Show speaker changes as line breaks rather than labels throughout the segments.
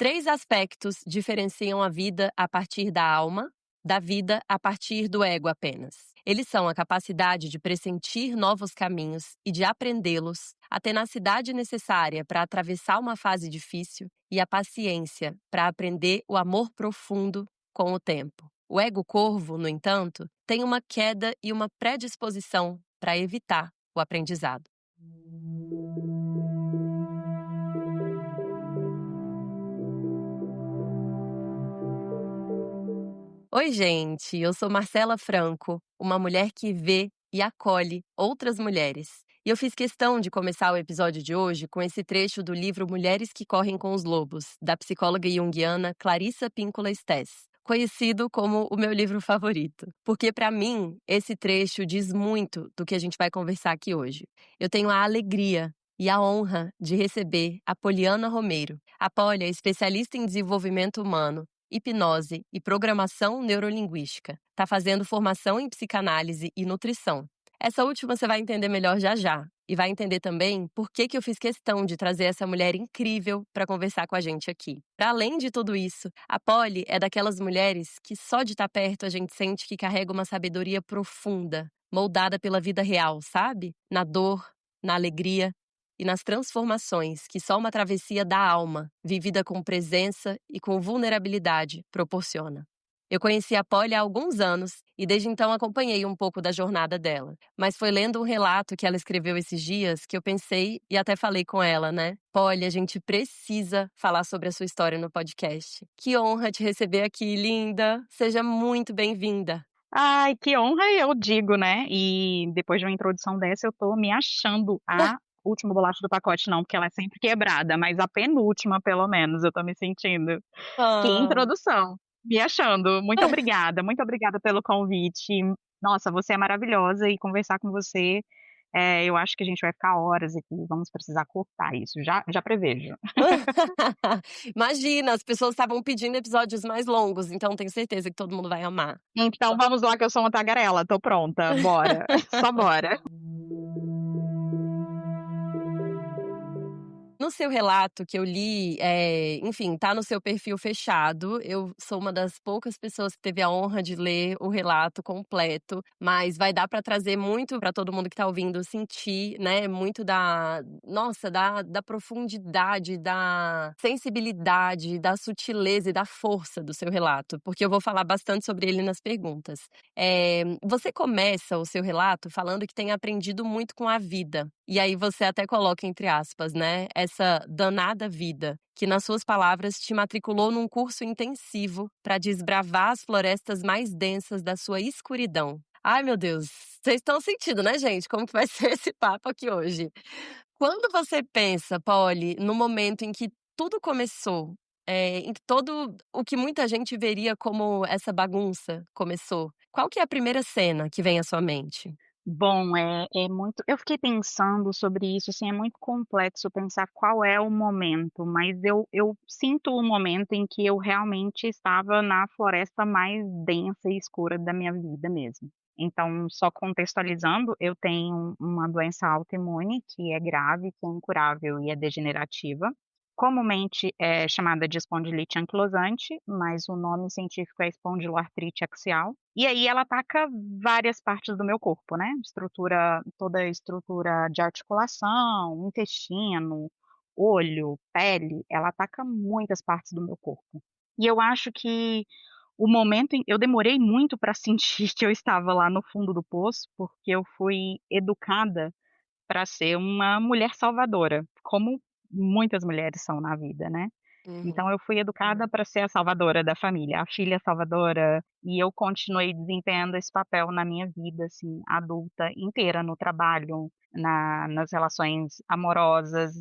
3 aspectos diferenciam a vida a partir da alma, da vida a partir do ego apenas. Eles são a capacidade de pressentir novos caminhos e de aprendê-los, a tenacidade necessária para atravessar uma fase difícil e a paciência para aprender o amor profundo com o tempo. O ego corvo, no entanto, tem uma queda e uma predisposição para evitar o aprendizado. Oi, gente, eu sou Marcela Franco, uma mulher que vê e acolhe outras mulheres. E eu fiz questão de começar o episódio de hoje com esse trecho do livro Mulheres que Correm com os Lobos, da psicóloga junguiana Clarissa Pinkola Estés, conhecido como o meu livro favorito. Porque, para mim, esse trecho diz muito do que a gente vai conversar aqui hoje. Eu tenho a alegria e a honra de receber a Poliana Romeiro. A Poli é especialista em desenvolvimento humano, hipnose e programação neurolinguística. Está fazendo formação em psicanálise e nutrição. Essa última você vai entender melhor já já. E vai entender também por que eu fiz questão de trazer essa mulher incrível para conversar com a gente aqui. Para além de tudo isso, a Poli é daquelas mulheres que só de estar perto a gente sente que carrega uma sabedoria profunda, moldada pela vida real, sabe? Na dor, na alegria e nas transformações que só uma travessia da alma, vivida com presença e com vulnerabilidade, proporciona. Eu conheci a Poli há alguns anos e desde então acompanhei um pouco da jornada dela. Mas foi lendo um relato que ela escreveu esses dias que eu pensei e até falei com ela, né? Poli, a gente precisa falar sobre a sua história no podcast. Que honra te receber aqui, linda! Seja muito bem-vinda!
Ai, que honra eu digo, né? E depois de uma introdução dessa, eu tô me achando a última bolacha do pacote, não, porque ela é sempre quebrada, mas a penúltima, pelo menos, eu tô me sentindo. Que
Ah.
introdução! Me achando. Muito obrigada pelo convite. Nossa, você é maravilhosa e conversar com você, eu acho que a gente vai ficar horas aqui, vamos precisar cortar isso, já prevejo.
Imagina, as pessoas estavam pedindo episódios mais longos, então tenho certeza que todo mundo vai amar.
Então vamos lá que eu sou uma tagarela, tô pronta, bora, só bora.
No seu relato que eu li, enfim, tá no seu perfil fechado. Eu sou uma das poucas pessoas que teve a honra de ler o relato completo, mas vai dar pra trazer muito pra todo mundo que tá ouvindo sentir, né, muito da profundidade, da sensibilidade, da sutileza e da força do seu relato, porque eu vou falar bastante sobre ele nas perguntas. Você começa o seu relato falando que tem aprendido muito com a vida. E aí você até coloca entre aspas, né, essa danada vida, que nas suas palavras te matriculou num curso intensivo para desbravar as florestas mais densas da sua escuridão. Ai, meu Deus, vocês estão sentindo, né, gente, como que vai ser esse papo aqui hoje. Quando você pensa, Poli, no momento em que tudo começou, em que todo o que muita gente veria como essa bagunça começou, qual que é a primeira cena que vem à sua mente?
Bom, é muito eu fiquei pensando sobre isso, assim, é muito complexo pensar qual é o momento, mas eu sinto o momento em que eu realmente estava na floresta mais densa e escura da minha vida mesmo. Então, só contextualizando, eu tenho uma doença autoimune que é grave, que é incurável e é degenerativa. Comumente é chamada de espondilite anquilosante, mas o nome científico é espondiloartrite axial. E aí ela ataca várias partes do meu corpo, né, toda a estrutura de articulação, intestino, olho, pele, ela ataca muitas partes do meu corpo. E eu acho que o momento eu demorei muito para sentir que eu estava lá no fundo do poço, porque eu fui educada para ser uma mulher salvadora, como muitas mulheres são na vida, né.
Uhum.
Então eu fui educada para ser a salvadora da família, a filha salvadora, e eu continuei desempenhando esse papel na minha vida, assim, adulta inteira, no trabalho, nas relações amorosas,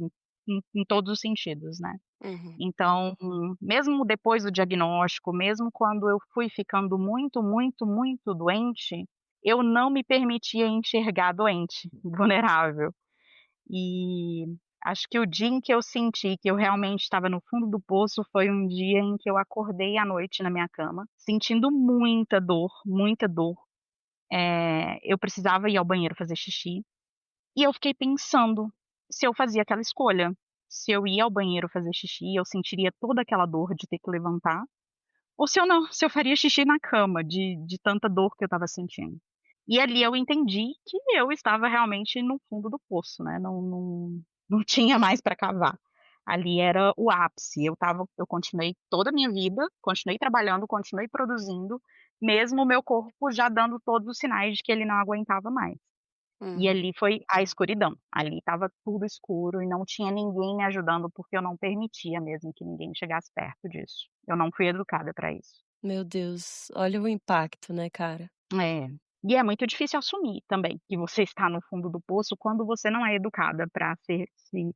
em todos os sentidos, né.
Uhum.
Então, mesmo depois do diagnóstico, mesmo quando eu fui ficando muito, muito, muito doente, eu não me permitia enxergar doente, vulnerável. E acho que o dia em que eu senti que eu realmente estava no fundo do poço foi um dia em que eu acordei à noite na minha cama, sentindo muita dor, muita dor. Eu precisava ir ao banheiro fazer xixi, e eu fiquei pensando se eu fazia aquela escolha, se eu ia ao banheiro fazer xixi, eu sentiria toda aquela dor de ter que levantar, ou se eu faria xixi na cama de tanta dor que eu estava sentindo. E ali eu entendi que eu estava realmente no fundo do poço, né, não tinha mais para cavar. Ali era o ápice, eu continuei toda a minha vida, continuei trabalhando, continuei produzindo, mesmo o meu corpo já dando todos os sinais de que ele não aguentava mais. E
Uhum.
ali foi a escuridão, ali estava tudo escuro e não tinha ninguém me ajudando, porque eu não permitia mesmo que ninguém chegasse perto disso. Eu não fui educada para isso.
Meu Deus, olha o impacto, né, cara.
É. E é muito difícil assumir também que você está no fundo do poço quando você não é educada para se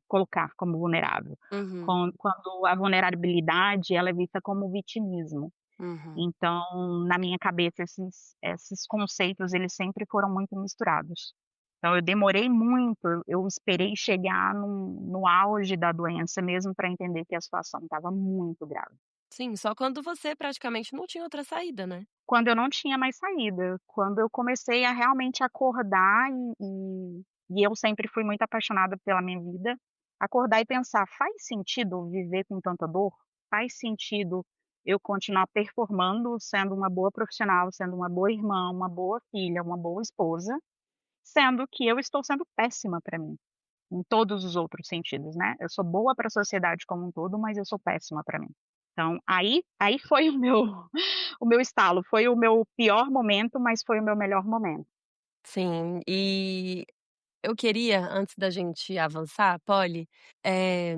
colocar como vulnerável.
Uhum,
Quando a vulnerabilidade ela é vista como vitimismo.
uhum.
Então, na minha cabeça, esses conceitos, eles sempre foram muito misturados. Então eu demorei muito, eu esperei chegar no auge da doença mesmo para entender que a situação estava muito grave.
Sim, só quando você praticamente não tinha outra saída, né.
Quando eu não tinha mais saída, quando eu comecei a realmente acordar e eu sempre fui muito apaixonada pela minha vida, acordar e pensar: "Faz sentido viver com tanta dor? Faz sentido eu continuar performando, sendo uma boa profissional, sendo uma boa irmã, uma boa filha, uma boa esposa, sendo que eu estou sendo péssima para mim?" Em todos os outros sentidos, né. Eu sou boa para a sociedade como um todo, mas eu sou péssima para mim. Então aí foi o meu o meu estalo, foi o meu pior momento, mas foi o meu melhor momento.
Sim, e eu queria, antes da gente avançar, Polly, eh,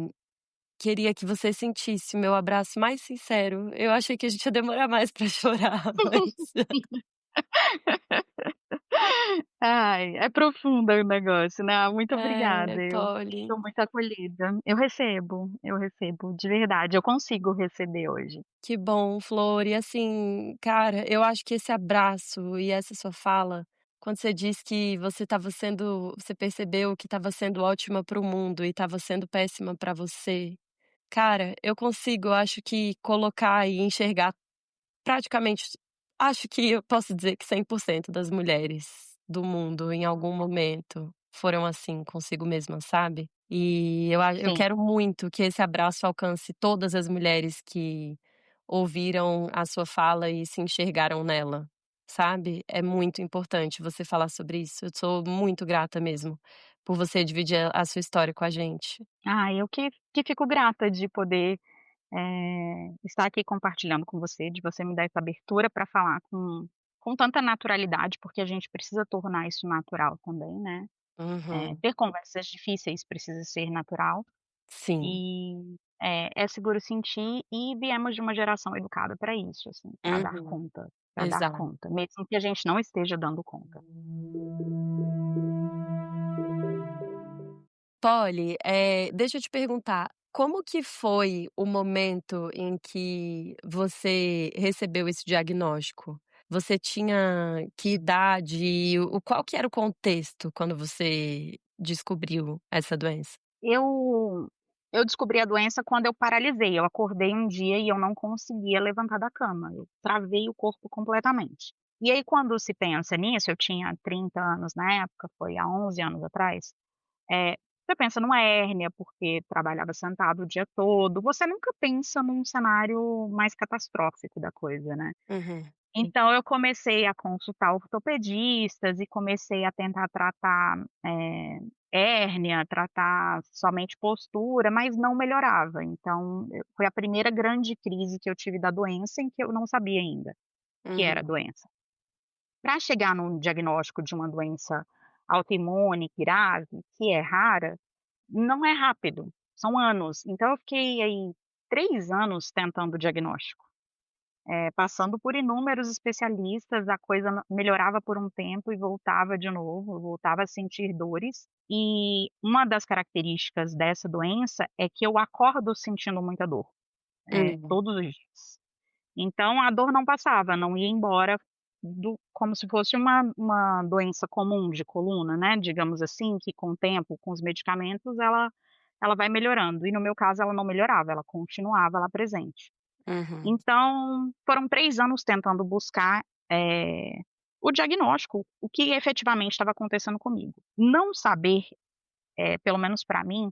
queria que você sentisse o meu abraço mais sincero. Eu achei que a gente ia demorar mais pra chorar, mas
Ai, é profundo o negócio, né. Ah, muito
é,
obrigada, eu
Polly.
estou muito acolhida. Eu recebo, de verdade, eu consigo receber hoje.
Que bom, Flor. E assim, cara, eu acho que esse abraço e essa sua fala, quando você diz que você percebeu que estava sendo ótima para o mundo e estava sendo péssima para você, cara, eu consigo, eu acho que colocar e enxergar praticamente, acho que eu posso dizer que 100% das mulheres do mundo em algum momento foram assim consigo mesma, sabe. E eu
Sim.
quero muito que esse abraço alcance todas as mulheres que ouviram a sua fala e se enxergaram nela, sabe. É muito importante você falar sobre isso. Eu sou muito grata mesmo por você dividir a sua história com a gente.
Ah, eu que fico grata de poder, estar aqui compartilhando com você, de você me dar essa abertura para falar com tanta naturalidade, porque a gente precisa tornar isso natural também, né.
Uhum.
Ter conversas difíceis precisa ser natural
Sim.
e é seguro sentir e viemos de uma geração educada para isso, assim,
Uhum.
para dar
Exato.
conta, mesmo que a gente não esteja dando conta.
Polly, deixa eu te perguntar, como que foi o momento em que você recebeu esse diagnóstico? Você tinha que idade e o qual que era o contexto quando você descobriu essa doença?
Eu eu descobri a doença quando eu paralisei, eu acordei um dia e eu não conseguia levantar da cama, eu travei o corpo completamente. E aí quando se pensa nisso, eu tinha 30 anos na época, foi há 11 anos atrás, você pensa numa hérnia, porque trabalhava sentado o dia todo, você nunca pensa num cenário mais catastrófico da coisa, né.
Uhum,
Então eu comecei a consultar ortopedistas e comecei a tentar tratar, hérnia, tratar somente postura, mas não melhorava. Então foi a primeira grande crise que eu tive da doença em que eu não sabia ainda que era
uhum,
doença. Para chegar num diagnóstico de uma doença autoimune grave, que é rara, não é rápido, são anos. Então eu fiquei aí 3 anos tentando o diagnóstico. Passando por inúmeros especialistas, a coisa melhorava por um tempo e voltava de novo, eu voltava a sentir dores. E uma das características dessa doença é que eu acordo sentindo muita dor,
uhum,
todos os dias. Então a dor não passava, não ia embora como se fosse uma doença comum de coluna, né, digamos assim, que com o tempo, com os medicamentos, ela vai melhorando. E no meu caso ela não melhorava, ela continuava lá presente.
uhum,
Então, foram 3 anos tentando buscar, o diagnóstico, o que efetivamente estava acontecendo comigo. Não saber, pelo menos para mim,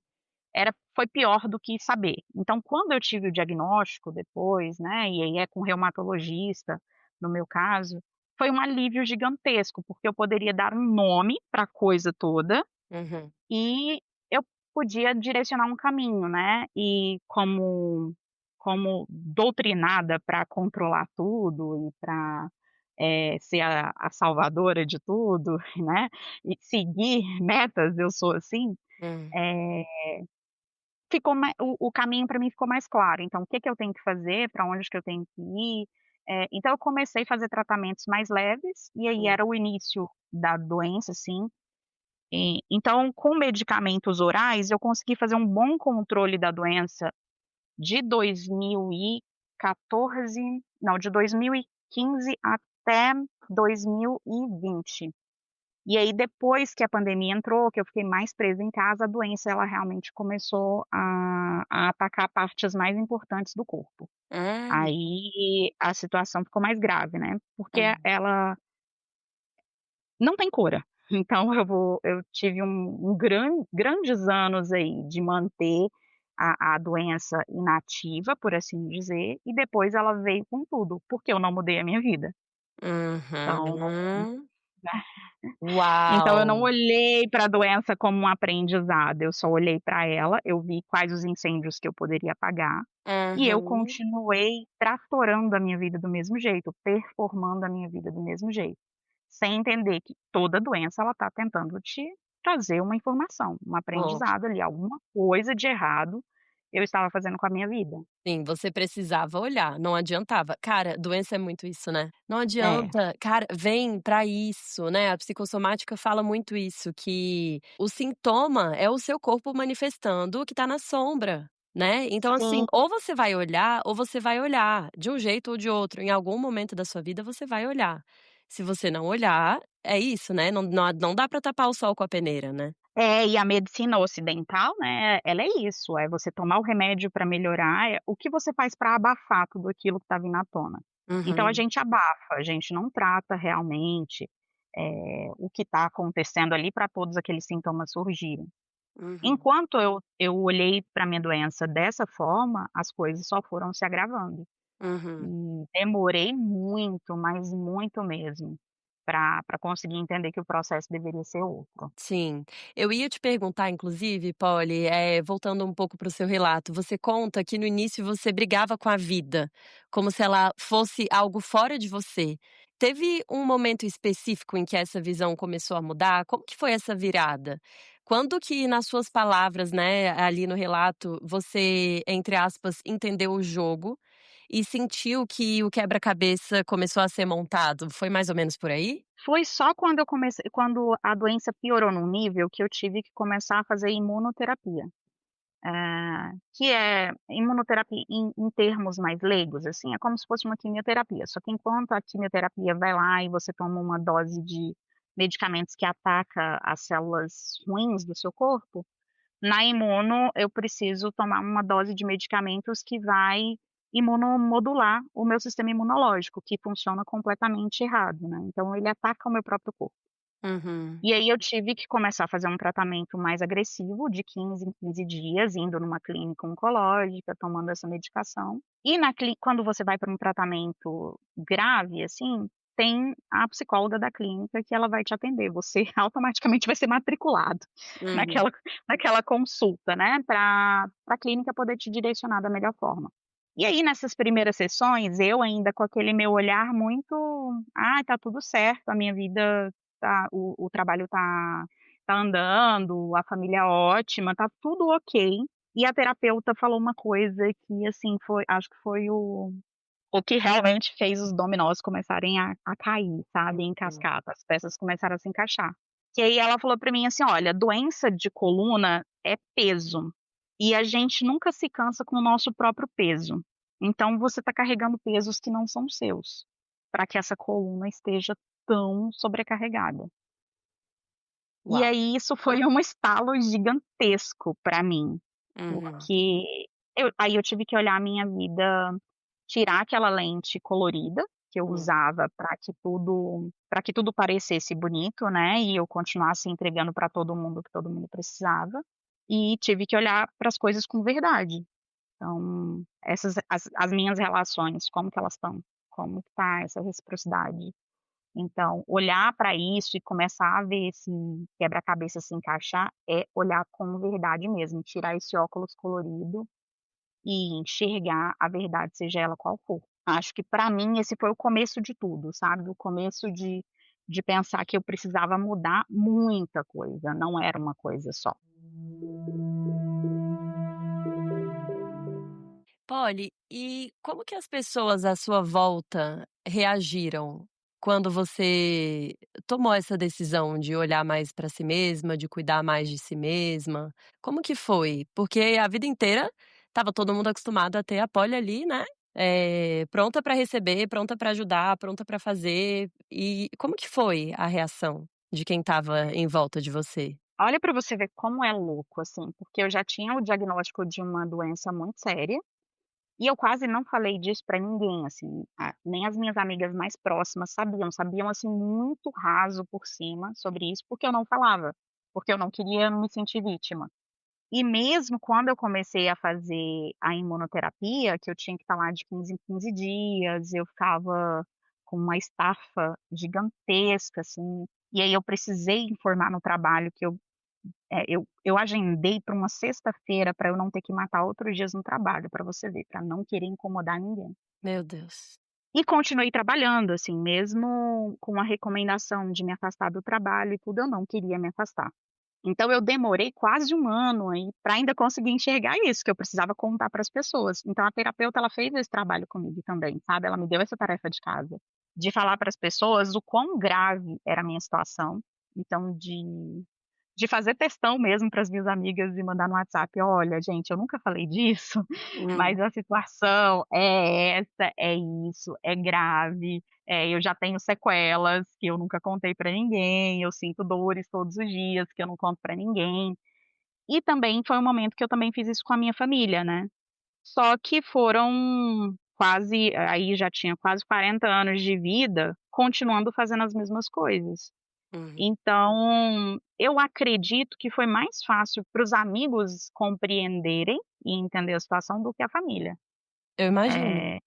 foi pior do que saber. Então quando eu tive o diagnóstico depois, né, e aí é com reumatologista, no meu caso, foi um alívio gigantesco, porque eu poderia dar um nome para a coisa toda,
Uhum.
e eu podia direcionar um caminho, né, e como doutrinada para controlar tudo e para, ser a salvadora de tudo, né, e seguir metas, eu sou assim,
Hum.
eh, ficou ma o caminho para mim ficou mais claro. Então o que que eu tenho que fazer, para onde que eu tenho que ir, então eu comecei a fazer tratamentos mais leves, e aí
Hum.
era o início da doença, assim, então, com medicamentos orais, eu consegui fazer um bom controle da doença de 2014, não, de 2015 até 2020. E aí depois que a pandemia entrou, que eu fiquei mais presa em casa, a doença ela realmente começou a atacar partes mais importantes do corpo.
Hum.
Aí a situação ficou mais grave, né, porque
Hum.
ela não tem cura. Então eu tive grandes anos aí de manter a doença inativa, por assim dizer, e depois ela veio com tudo, porque eu não mudei a minha vida. Então,
Uhum.
né, então eu não
Uau!
olhei para a doença como um aprendizado, eu só olhei para ela, eu vi quais os incêndios que eu poderia apagar, e eu
Uhum.
continuei tratorando a minha vida do mesmo jeito, performando a minha vida do mesmo jeito. Sem entender que toda doença ela está tentando te trazer uma informação, um
Ó.
aprendizado ali, alguma coisa de errado eu estava fazendo com a minha vida.
Sim, você precisava olhar, não adiantava. Cara, doença é muito isso, né. Não
É,
adianta, cara, vem pra isso, né, a psicossomática fala muito isso, que o sintoma é o seu corpo manifestando o que tá na sombra, né. Então, assim,
sim,
ou você vai olhar, de um jeito ou de outro, em algum momento da sua vida você vai olhar. Se você não olhar, é isso, né, não dá pra tapar o sol com a peneira, né.
e a medicina ocidental, né, ela é isso, é você tomar o remédio para melhorar, o que você faz para abafar tudo aquilo que está vindo à tona. Então a
Uhum,
gente abafa, a gente não trata realmente, o que está acontecendo ali para todos aqueles sintomas surgirem.
uhum,
Enquanto eu olhei para minha doença dessa forma, as coisas só foram se agravando.
uhum.
E demorei muito, mas muito mesmo, para conseguir entender que o processo deveria ser outro.
Sim. Eu ia te perguntar inclusive, Polly, voltando um pouco para o seu relato, você conta que no início você brigava com a vida, como se ela fosse algo fora de você. Teve um momento específico em que essa visão começou a mudar? Como que foi essa virada? Quando que nas suas palavras, né, ali no relato, você, entre aspas, "entendeu o jogo" e sentiu que o quebra-cabeça começou a ser montado? Foi mais ou menos por aí?
Foi só quando a doença piorou num nível que eu tive que começar a fazer imunoterapia, que é imunoterapia em termos mais leigos, assim, é como se fosse uma quimioterapia, só que enquanto a quimioterapia vai lá e você toma uma dose de medicamentos que ataca as células ruins do seu corpo, na imuno, eu preciso tomar uma dose de medicamentos que vai imunomodular o meu sistema imunológico, que funciona completamente errado, né, então ele ataca o meu próprio corpo.
Uhum,
E aí eu tive que começar a fazer um tratamento mais agressivo, de 15 em 15 dias, indo numa clínica oncológica, tomando essa medicação. E quando você vai para um tratamento grave, assim, tem a psicóloga da clínica que ela vai te atender, você automaticamente vai ser matriculado
uhum,
naquela consulta, né, para a clínica poder te direcionar da melhor forma. E aí nessas primeiras sessões, eu ainda com aquele meu olhar muito: "Ah, tá tudo certo, a minha vida o trabalho tá andando, a família é ótima, tá tudo ok". E a terapeuta falou uma coisa que, assim, acho que foi o que realmente fez os dominós começarem a cair, sabe, em
uhum.
cascata, as peças começaram a se encaixar. Que aí ela falou pra mim assim: "Olha, doença de coluna é peso, e a gente nunca se cansa com o nosso próprio peso. Então você tá carregando pesos que não são seus, para que essa coluna esteja tão sobrecarregada". E
Uau!
aí isso foi um estalo gigantesco para mim,
Uhum,
porque aí eu tive que olhar a minha vida, tirar aquela lente colorida que eu
hum,
usava para que tudo parecesse bonito, né, e eu continuasse entregando para todo mundo o que todo mundo precisava. e tive que olhar para as coisas com verdade. Então, essas as minhas relações, como que elas estão? Como que tá essa reciprocidade? Então, olhar para isso e começar a ver esse quebra-cabeça se encaixar, é olhar com verdade mesmo, tirar esse óculos colorido e enxergar a verdade, seja ela qual for. Acho que para mim esse foi o começo de tudo, sabe, o começo de pensar que eu precisava mudar muita coisa, não era uma coisa só.
Polly, e como que as pessoas à sua volta reagiram quando você tomou essa decisão de olhar mais para si mesma, de cuidar mais de si mesma? Como que foi? Porque a vida inteira estava todo mundo acostumado a ter a Polly ali, né, pronta para receber, pronta para ajudar, pronta para fazer. E como que foi a reação de quem estava em volta de você?
Olha para você ver como é louco, assim, porque eu já tinha o diagnóstico de uma doença muito séria. E eu quase não falei disso pra ninguém, assim, nem as minhas amigas mais próximas sabiam, assim, muito raso por cima sobre isso, porque eu não falava, porque eu não queria me sentir vítima. E mesmo quando eu comecei a fazer a imunoterapia, que eu tinha que estar lá de 15 em 15 dias, eu ficava com uma estafa gigantesca, assim, e aí eu precisei informar no trabalho que eu agendei para uma sexta-feira para eu não ter que matar outros dias no trabalho, para você ver, para não querer incomodar ninguém.
Meu Deus.
E continuei trabalhando, assim, mesmo com a recomendação de me afastar do trabalho e tudo, eu não queria me afastar. Então eu demorei quase um ano aí para ainda conseguir enxergar isso, que eu precisava contar para as pessoas. Então a terapeuta, ela fez esse trabalho comigo também, sabe, ela me deu essa tarefa de casa, de falar para as pessoas o quão grave era a minha situação, então de fazer textão mesmo para as minhas amigas e mandar no WhatsApp: "Olha, gente, eu nunca falei disso, mas
Hum.
a situação é essa, é isso, é grave, eu já tenho sequelas que eu nunca contei para ninguém, eu sinto dores todos os dias que eu não conto para ninguém". E também foi um momento que eu também fiz isso com a minha família, né. Só que foram quase aí já tinha quase 40 anos de vida, continuando fazendo as mesmas coisas.
Uhum.
Então, eu acredito que foi mais fácil para os amigos compreenderem e entender a situação do que a família.
Eu imagino.
Eh,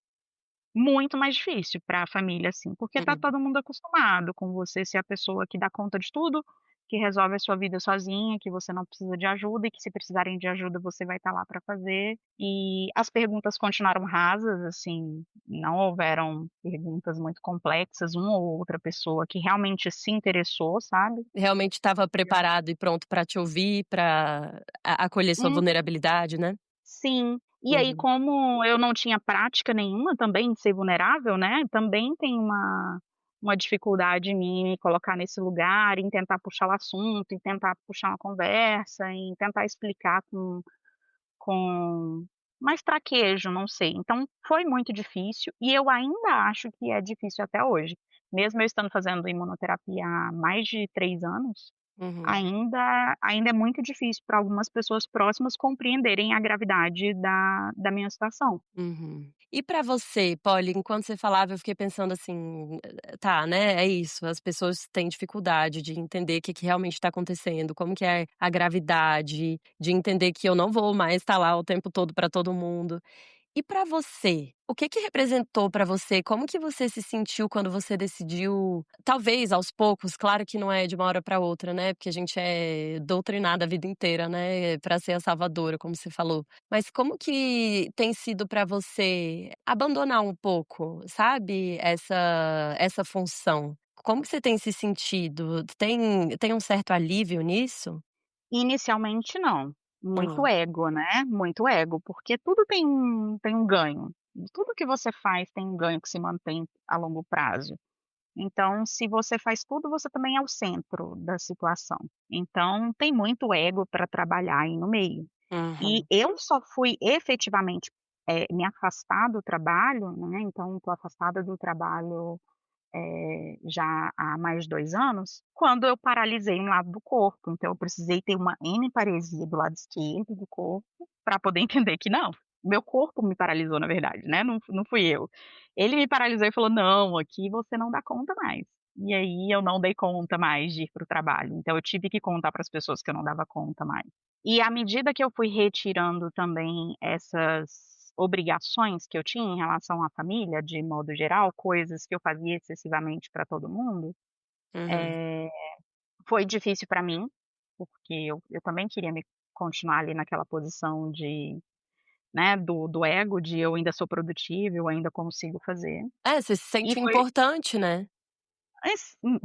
Muito mais difícil para a família, assim, porque tá
Uhum.
todo mundo acostumado com você ser a pessoa que dá conta de tudo, que resolve a sua vida sozinha, que você não precisa de ajuda e que se precisarem de ajuda você vai estar lá para fazer. E as perguntas continuaram rasas, assim, não houveram perguntas muito complexas, uma ou outra pessoa que realmente se interessou, sabe.
Realmente estava preparado e pronto pra te ouvir, pra acolher sua
Hum.
vulnerabilidade, né?
Sim. E aí,
Uhum.
como eu não tinha prática nenhuma também de ser vulnerável, né, também tem uma dificuldade em mim me colocar nesse lugar, em tentar puxar o assunto, em tentar puxar uma conversa, em tentar explicar com mais traquejo, não sei. Então foi muito difícil e eu ainda acho que é difícil até hoje. Mesmo eu estando fazendo imunoterapia há mais de 3 anos,
Uhum.
ainda é muito difícil para algumas pessoas próximas compreenderem a gravidade da minha situação.
Uhum. E pra você, Polly, enquanto você falava, eu fiquei pensando assim, tá, né, é isso, as pessoas têm dificuldade de entender o que que realmente está acontecendo, como que é a gravidade, de entender que eu não vou mais estar lá o tempo todo pra todo mundo. E pra você, o que que representou pra você? Como que você se sentiu quando você decidiu, talvez aos poucos, claro que não é de uma hora pra outra, né, porque a gente é doutrinada a vida inteira, né, pra ser a salvadora, como você falou. Mas como que tem sido pra você abandonar um pouco, sabe, essa função? Como que você tem se sentido? Tem um certo alívio nisso?
Inicialmente não, muito
Hum.
ego, né, muito ego, porque tudo tem um ganho. Tudo que você faz tem um ganho que se mantém a longo prazo. Então, se você faz tudo, você também é o centro da situação. Então, tem muito ego para trabalhar aí no meio. E
Uhum.
eu só fui efetivamente, me afastar do trabalho, né, então estou afastada do trabalho, já há mais de 2 anos, quando eu paralisei um lado do corpo, então eu precisei ter uma hemiparesia do lado esquerdo do corpo, para poder entender que não, meu corpo me paralisou na verdade, né, não fui eu. Ele me paralisou e falou: "Não, aqui você não dá conta mais". E aí eu não dei conta mais de ir para o trabalho, então eu tive que contar para as pessoas que eu não dava conta mais. E à medida que eu fui retirando também essas obrigações que eu tinha em relação à família, de modo geral, coisas que eu fazia excessivamente para todo mundo,
Uhum.
eh, foi difícil para mim, porque eu também queria me continuar ali naquela posição de, né, do ego, de eu ainda sou produtiva, eu ainda consigo fazer.
É, você se
E
sente
foi
importante, né.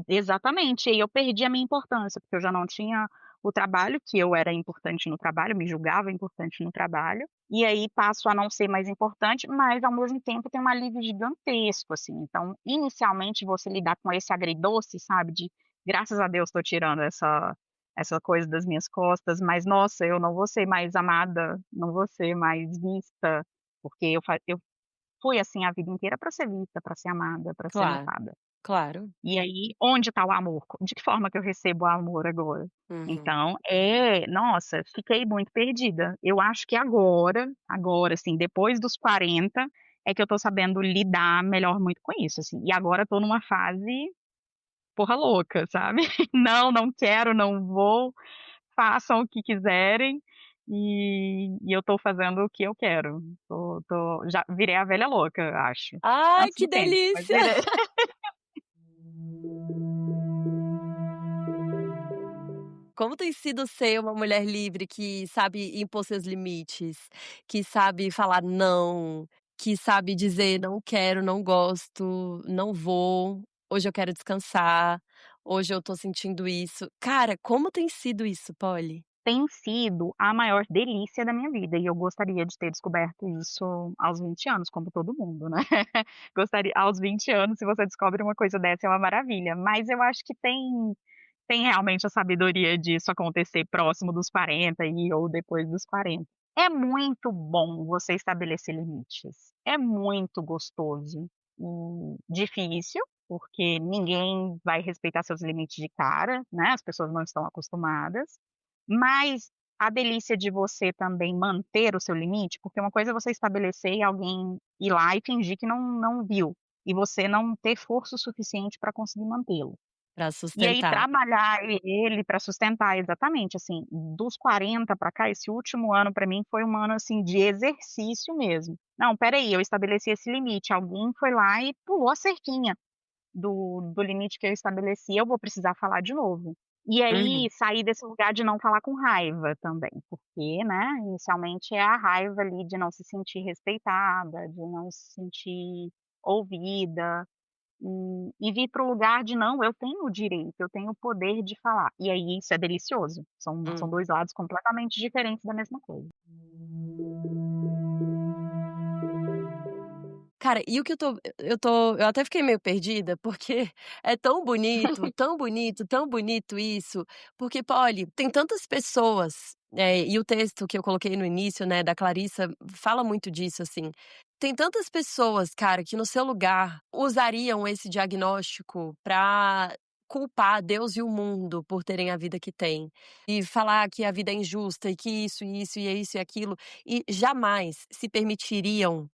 exatamente, e aí eu perdi a minha importância, porque eu já não tinha o trabalho, que eu era importante no trabalho, me julgava importante no trabalho, e aí passo a não ser mais importante, mas ao mesmo tempo tem um alívio gigantesco, assim. Então, inicialmente você lidar com esse agridoce, sabe, de graças a Deus estou tirando essa coisa das minhas costas, mas nossa, eu não vou ser mais amada, não vou ser mais vista, porque eu fui assim a vida inteira para ser vista, para ser amada, para ser
Claro,
notada.
claro.
E aí, onde está o amor? De que forma que eu recebo o amor agora?
Uhum.
Então, nossa, fiquei muito perdida. Eu acho que agora, assim, depois dos 40, é que eu tô sabendo lidar melhor muito com isso, assim. E agora eu tô numa fase porra louca, sabe. Não, não quero, não vou, façam o que quiserem, e eu tô fazendo o que eu quero. Já virei a velha louca, acho.
Ai,
Antes
que
do tempo, mas
delícia!
virei.
Como tem sido ser uma mulher livre que sabe impor seus limites, que sabe falar não, que sabe dizer: "Não quero, não gosto, não vou, hoje eu quero descansar, hoje eu tô sentindo isso". Cara, como tem sido isso, Polly?
Tem sido a maior delícia da minha vida e eu gostaria de ter descoberto isso aos 20 anos, como todo mundo, né. Gostaria aos 20 anos, se você descobre uma coisa dessa, é uma maravilha, mas eu acho que tem realmente a sabedoria disso acontecer próximo dos 40 ou depois dos 40. É muito bom você estabelecer limites, é muito gostoso e difícil, porque ninguém vai respeitar seus limites de cara, né, as pessoas não estão acostumadas, mas a delícia de você também manter o seu limite, porque uma coisa é você estabelecer e alguém ir lá e fingir que não viu, e você não ter força o suficiente para conseguir mantê-lo.
Pra
E aí
sustentar.
trabalhar ele para sustentar, exatamente, assim, dos 40 para cá, esse último ano para mim foi um ano, assim, de exercício mesmo. Não, espera aí, eu estabeleci esse limite, alguém foi lá e pulou a cerquinha do limite que eu estabeleci, eu vou precisar falar de novo. E aí
Uhum.
sair desse lugar de não falar com raiva também, porque, né, inicialmente é a raiva ali de não se sentir respeitada, de não se sentir ouvida. E vir para o lugar de: "Não, eu tenho o direito, eu tenho o poder de falar". E aí isso é delicioso, são
Hum.
2 lados completamente diferentes da mesma coisa.
Cara, e o que eu até fiquei meio perdida, porque é tão bonito, tão bonito isso, porque Polly, tem tantas pessoas, e o texto que eu coloquei no início, né, da Clarissa, fala muito disso, assim. Tem tantas pessoas, cara, que no seu lugar usariam esse diagnóstico pra culpar Deus e o mundo por terem a vida que têm, e falar que a vida é injusta e que isso, e é isso e aquilo, e jamais se permitiriam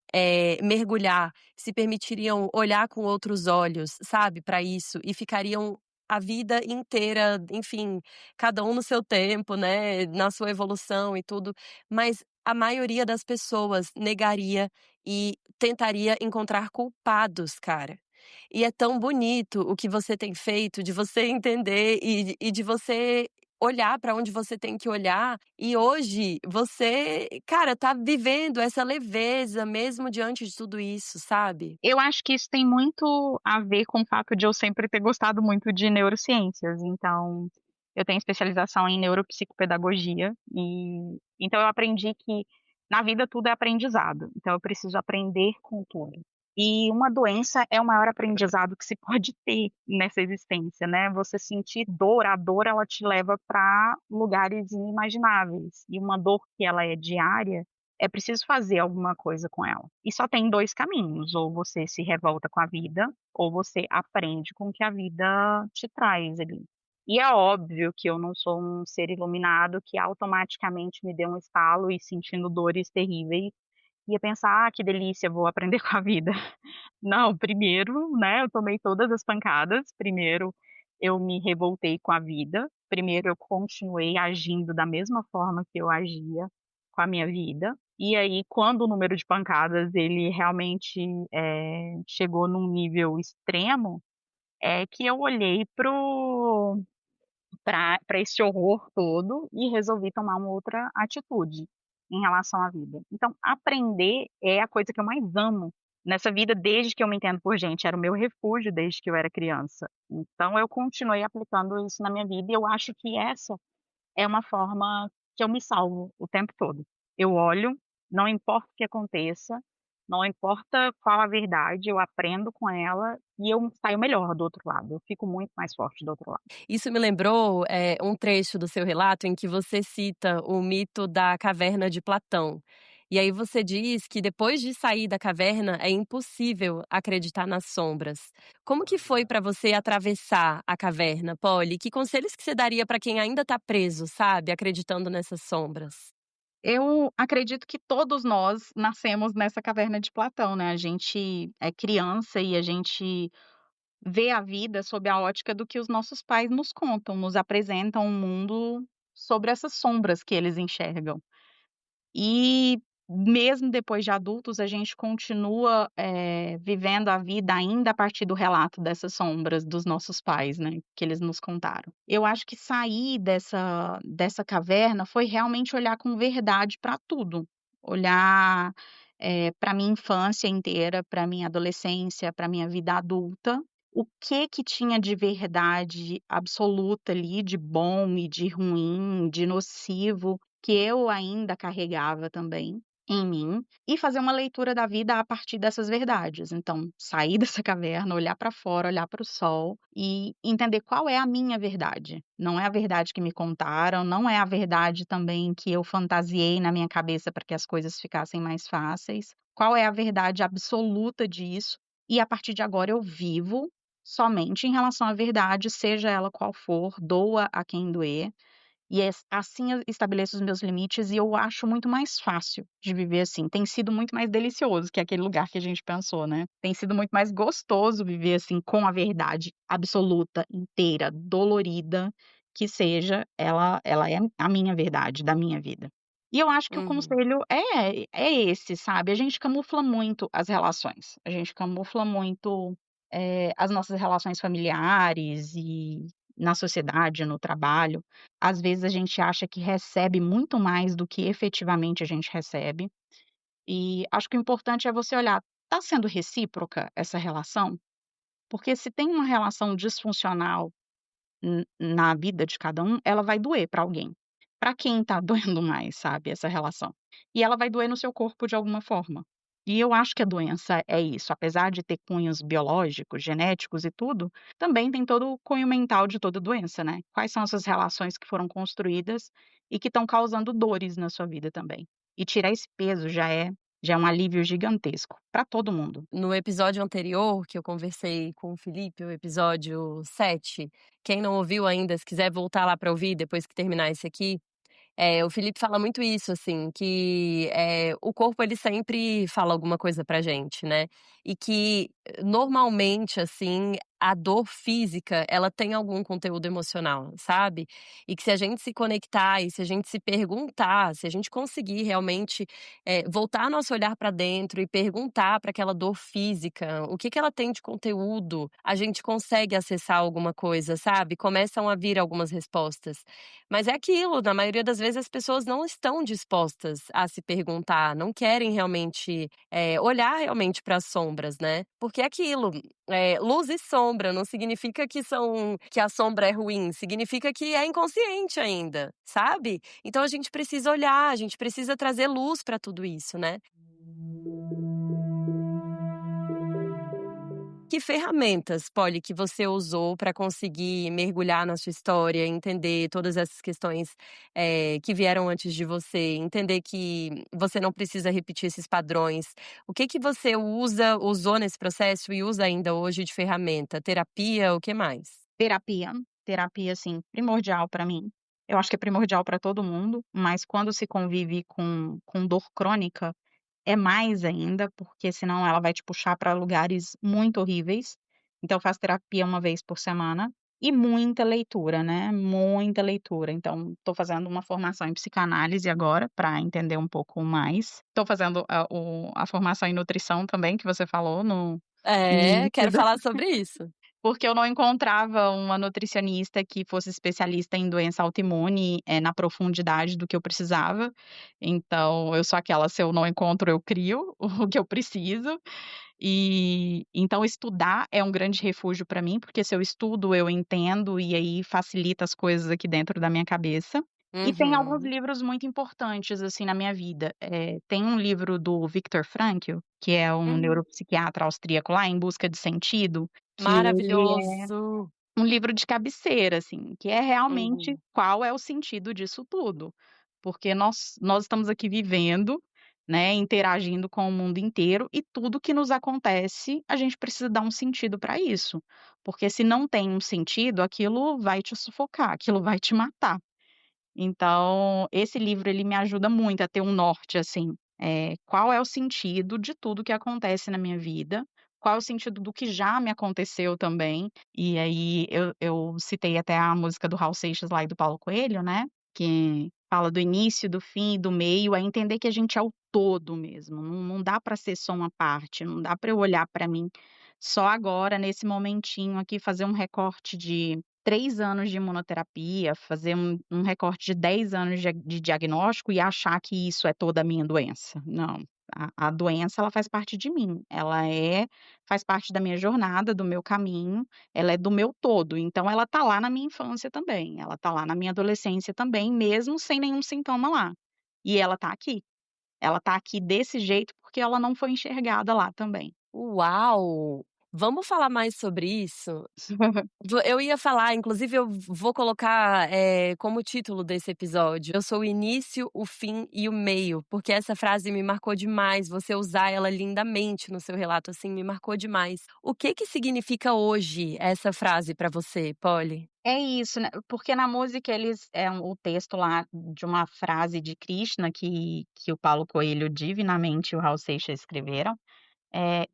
mergulhar, se permitiriam olhar com outros olhos, sabe, para isso, e ficariam a vida inteira, enfim, cada um no seu tempo, né, na sua evolução e tudo, mas a maioria das pessoas negaria e tentaria encontrar culpados, cara. E é tão bonito o que você tem feito, de você entender e de você olhar para onde você tem que olhar, e hoje você, cara, tá vivendo essa leveza mesmo diante de tudo isso, sabe?
Eu acho que isso tem muito a ver com o fato de eu sempre ter gostado muito de neurociências, então, eu tenho especialização em neuropsicopedagogia, e então eu aprendi que na vida tudo é aprendizado, então eu preciso aprender com tudo. E uma doença é o maior aprendizado que se pode ter nessa existência, né, você sentir dor, a dor ela te leva para lugares inimagináveis, e uma dor que ela é diária, é preciso fazer alguma coisa com ela. E só tem 2 caminhos, ou você se revolta com a vida, ou você aprende com o que a vida te traz ali. E é óbvio que eu não sou um ser iluminado que automaticamente me dê um estalo e sentindo dores terríveis, ia pensar: "Ah, que delícia, vou aprender com a vida". Não, primeiro, né, eu tomei todas as pancadas, primeiro eu me revoltei com a vida. Primeiro eu continuei agindo da mesma forma que eu agia com a minha vida, e aí quando o número de pancadas ele realmente, chegou num nível extremo, é que eu olhei para esse horror todo e resolvi tomar uma outra atitude em relação à vida. Então, aprender é a coisa que eu mais amo nessa vida desde que eu me entendo por gente, era o meu refúgio desde que eu era criança. Então eu continuei aplicando isso na minha vida e eu acho que essa é uma forma que eu me salvo o tempo todo. Eu olho, não importa o que aconteça, não importa qual a verdade, eu aprendo com ela e eu saio melhor do outro lado, eu fico muito mais forte do outro lado.
Isso me lembrou, um trecho do seu relato em que você cita o mito da caverna de Platão. E aí você diz que depois de sair da caverna é impossível acreditar nas sombras. Como que foi para você atravessar a caverna, Polly? Que conselhos que você daria para quem ainda está preso, sabe, acreditando nessas sombras?
Eu acredito que todos nós nascemos nessa caverna de Platão, né, a gente é criança e a gente vê a vida sob a ótica do que os nossos pais nos contam, nos apresentam um mundo sobre essas sombras que eles enxergam. E mesmo depois de adultos, a gente continua, vivendo a vida ainda a partir do relato dessas sombras dos nossos pais, né, que eles nos contaram. Eu acho que sair dessa caverna foi realmente olhar com verdade para tudo, olhar, pra minha infância inteira, para minha adolescência, para minha vida adulta, o que tinha de verdade absoluta ali, de bom e de ruim, de nocivo, que eu ainda carregava também em mim, e fazer uma leitura da vida a partir dessas verdades. Então, sair dessa caverna, olhar para fora, olhar para o sol e entender qual é a minha verdade. Não é a verdade que me contaram, não é a verdade também que eu fantasiei na minha cabeça para que as coisas ficassem mais fáceis. Qual é a verdade absoluta disso? E a partir de agora eu vivo somente em relação à verdade, seja ela qual for, doa a quem doer, e assim eu estabeleço os meus limites e eu acho muito mais fácil de viver assim. Tem sido muito mais delicioso que aquele lugar que a gente pensou, né. Tem sido muito mais gostoso viver assim com a verdade absoluta, inteira, dolorida, que seja, ela é a minha verdade da minha vida. E eu acho que o
Uhum.
conselho é esse, sabe, a gente camufla muito as relações, a gente camufla muito, as nossas relações familiares e na sociedade, no trabalho. Às vezes a gente acha que recebe muito mais do que efetivamente a gente recebe, e acho que o importante é você olhar, está sendo recíproca essa relação? Porque se tem uma relação disfuncional na vida de cada um, ela vai doer para alguém. Para quem tá doendo mais, sabe, essa relação. E ela vai doer no seu corpo de alguma forma. E eu acho que a doença é isso, apesar de ter cunhos biológicos, genéticos e tudo, também tem todo o cunho mental de toda doença, né. Quais são essas relações que foram construídas e que estão causando dores na sua vida também. E tirar esse peso já é um alívio gigantesco para todo mundo.
No episódio anterior que eu conversei com o Felipe, o episódio 7, quem não ouviu ainda, se quiser voltar lá para ouvir depois que terminar esse aqui, o Felipe fala muito isso, assim, que, o corpo ele sempre fala alguma coisa pra gente, né, e que normalmente, assim, a dor física ela tem algum conteúdo emocional, sabe. E que se a gente se conectar e se a gente se perguntar, se a gente conseguir realmente, voltar nosso olhar pra dentro e perguntar pra aquela dor física, o que que ela tem de conteúdo, a gente consegue acessar alguma coisa, sabe. Começam a vir algumas respostas. Mas é aquilo, na maioria das vezes as pessoas não estão dispostas a se perguntar, não querem realmente, olhar realmente para as sombras, né. Porque é aquilo, luz e sombra não significa que a sombra é ruim, significa que é inconsciente ainda, sabe. Então a gente precisa olhar, a gente precisa trazer luz para tudo isso, né. Que ferramentas, Polly, que você usou para conseguir mergulhar na sua história, entender todas essas questões, que vieram antes de você, entender que você não precisa repetir esses padrões. O que que você usou nesse processo e usa ainda hoje de ferramenta? Terapia, o que mais?
Terapia, terapia, assim, primordial para mim. Eu acho que é primordial para todo mundo, mas quando se convive com dor crônica, é mais ainda, porque senão ela vai te puxar para lugares muito horríveis. Então eu faço terapia uma vez por semana. E muita leitura, né, muita leitura. Então, estou fazendo uma formação em psicanálise agora, para entender um pouco mais. Estou fazendo a formação em nutrição também, que você falou no
É,
início
quero
da
falar sobre isso.
porque eu não encontrava uma nutricionista que fosse especialista em doença autoimune, na profundidade do que eu precisava. Então eu sou aquela, se eu não encontro, eu crio o que eu preciso. E então estudar é um grande refúgio para mim, porque se eu estudo, eu entendo e aí facilita as coisas aqui dentro da minha cabeça. E tem alguns
Uhum,
livros muito importantes, assim, na minha vida. Tem um livro do Viktor Frankl, que é um
uhum.
neuropsiquiatra austríaco lá, Em Busca de Sentido, que ele
Maravilhoso.
um livro de cabeceira, assim, que é realmente
Uhum.
qual é o sentido disso tudo. Porque nós estamos aqui vivendo, né, interagindo com o mundo inteiro e tudo que nos acontece, a gente precisa dar um sentido para isso. Porque se não tem um sentido, aquilo vai te sufocar, aquilo vai te matar. Então, esse livro ele me ajuda muito a ter um norte, assim, qual é o sentido de tudo que acontece na minha vida, qual é o sentido do que já me aconteceu também, e aí eu citei até a música do Raul Seixas lá e do Paulo Coelho, né, que fala do início, do fim e do meio, é entender que a gente é o todo mesmo, não dá para ser só uma parte, não dá para eu olhar para mim só agora, nesse momentinho aqui, fazer um recorte de 3 anos de imunoterapia, fazer um recorte de 10 anos de diagnóstico e achar que isso é toda a minha doença. Não, a doença ela faz parte de mim, faz parte da minha jornada, do meu caminho, ela é do meu todo, então ela tá lá na minha infância também, ela tá lá na minha adolescência também, mesmo sem nenhum sintoma lá. E ela tá aqui desse jeito porque ela não foi enxergada lá também.
Uau! Vamos falar mais sobre isso? Eu ia falar, inclusive eu vou colocar, como título desse episódio, eu sou o início, o fim e o meio, porque essa frase me marcou demais, você usar ela lindamente no seu relato, assim, me marcou demais. O que que significa hoje essa frase pra você, Polly?
É isso, né, porque na música o texto lá de uma frase de Krishna que o Paulo Coelho divinamente e o Raul Seixas escreveram,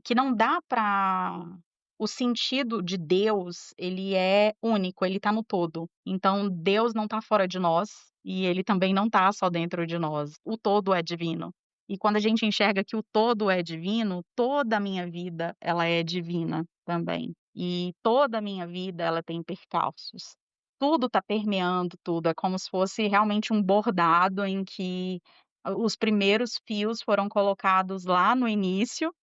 que não dá para o sentido de Deus, ele é único, ele está no todo. Então Deus não está fora de nós, e ele também não está só dentro de nós. O todo é divino. E quando a gente enxerga que o todo é divino, toda a minha vida, ela é divina também. E toda a minha vida, ela tem percalços. Tudo está permeando tudo, é como se fosse realmente um bordado em que os primeiros fios foram colocados lá no início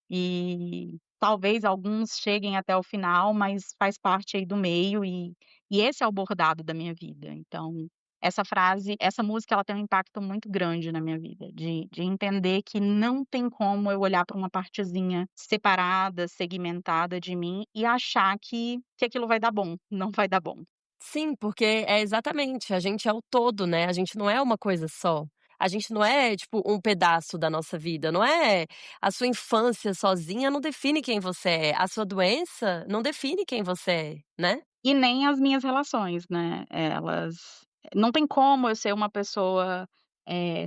e talvez alguns cheguem até o final, mas faz parte aí do meio e esse é o bordado da minha vida. Então, essa música ela tem um impacto muito grande na minha vida, de entender que não tem como eu olhar para uma partezinha separada, segmentada de mim e achar que aquilo vai dar bom, não vai dar bom.
Sim, porque é exatamente, a gente é o todo, né, a gente não é uma coisa só. A gente não é, tipo, um pedaço da nossa vida, não é a sua infância sozinha não define quem você é, a sua doença não define quem você é, né.
E nem as minhas relações, né, elas não tem como eu ser uma pessoa,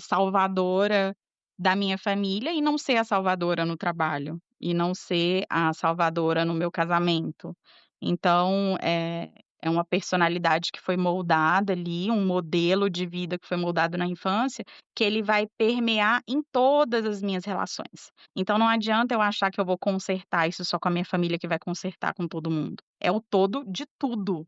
salvadora da minha família e não ser a salvadora no trabalho, e não ser a salvadora no meu casamento. Então, é uma personalidade que foi moldada ali, um modelo de vida que foi moldado na infância, que ele vai permear em todas as minhas relações. Então não adianta eu achar que eu vou consertar isso só com a minha família que vai consertar com todo mundo. É o todo de tudo.